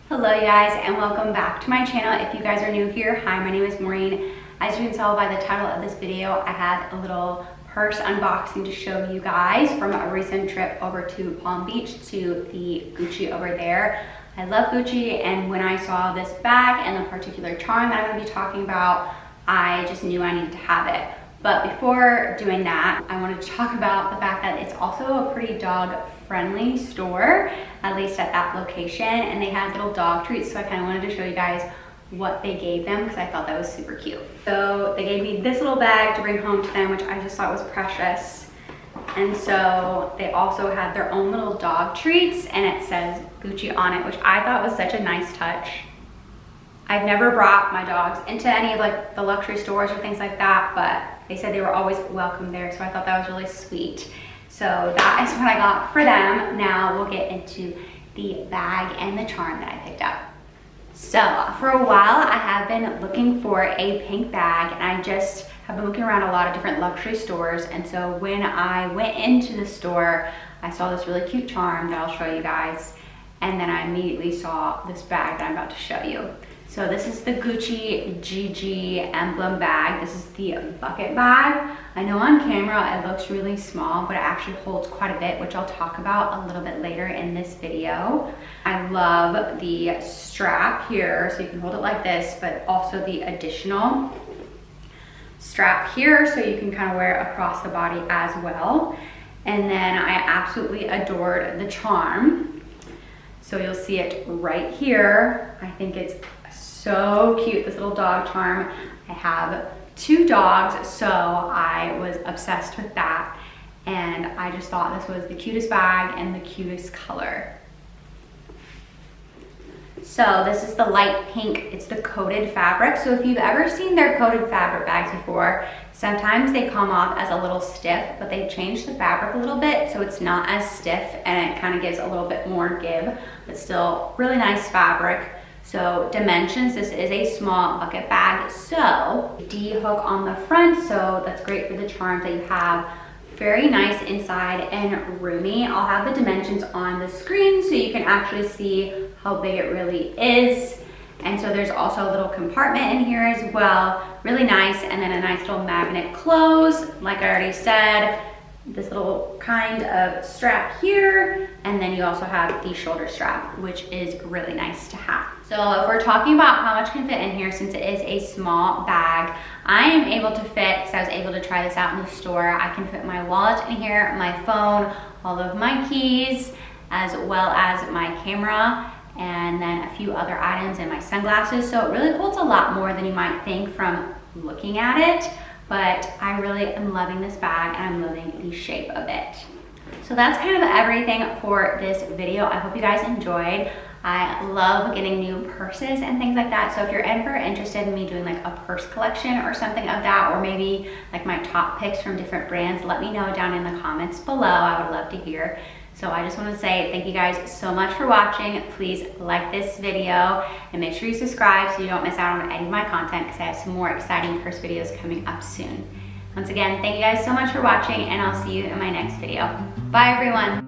Hello you guys, and welcome back to my channel. If you guys are new here, hi, my name is Maureen. As you can tell by the title of this video, I have a little purse unboxing to show you guys from a recent trip over to Palm Beach to the Gucci over there. I love Gucci, and when I saw this bag and the particular charm that I'm going to be talking about, I just knew I needed to have it. But before doing that, I wanted to talk about the fact that it's also a pretty dog-friendly store, at least at that location, and they had little dog treats, so I kind of wanted to show you guys what they gave them because I thought that was super cute. So they gave me this little bag to bring home to them, which I just thought was precious. And so they also had their own little dog treats, and it says Gucci on it, which I thought was such a nice touch. I've never brought my dogs into any of like the luxury stores or things like that, but they said they were always welcome there, so I thought that was really sweet. So that is what I got for them. Now we'll get into the bag and the charm that I picked up. So for a while, I have been looking for a pink bag, and I just have been looking around a lot of different luxury stores. And so when I went into the store, I saw this really cute charm that I'll show you guys. And then I immediately saw this bag that I'm about to show you. So this is the Gucci GG Emblem bag. This is the bucket bag. I know on camera it looks really small, but it actually holds quite a bit, which I'll talk about a little bit later in this video. I love the strap here, so you can hold it like this, but also the additional strap here, so you can kind of wear it across the body as well. And then I absolutely adored the charm. So you'll see it right here. I think it's so cute, this little dog charm. I have 2 dogs, so I was obsessed with that, and I just thought this was the cutest bag and the cutest color. So this is the light pink. It's the coated fabric. So if you've ever seen their coated fabric bags before, sometimes they come off as a little stiff, but they changed the fabric a little bit so it's not as stiff, and it kind of gives a little bit more give, but still really nice fabric. So dimensions, this is a small bucket bag. So D hook on the front, so that's great for the charms that you have. Very nice inside and roomy. I'll have the dimensions on the screen so you can actually see how big it really is. And so there's also a little compartment in here as well. Really nice, and then a nice little magnet close. Like I already said, this little kind of strap here, and then you also have the shoulder strap, which is really nice to have. So if we're talking about how much can fit in here, since it is a small bag, I am able to fit, because I was able to try this out in the store, I can fit my wallet in here, my phone, all of my keys, as well as my camera, and then a few other items and my sunglasses. So it really holds a lot more than you might think from looking at it. But I really am loving this bag, and I'm loving the shape of it. So that's kind of everything for this video. I hope you guys enjoyed. I love getting new purses and things like that. So if you're ever interested in me doing like a purse collection or something of that, or maybe like my top picks from different brands, let me know down in the comments below. I would love to hear. So I just want to say thank you guys so much for watching. Please like this video and make sure you subscribe so you don't miss out on any of my content, because I have some more exciting purse videos coming up soon. Once again, thank you guys so much for watching, and I'll see you in my next video. Bye everyone.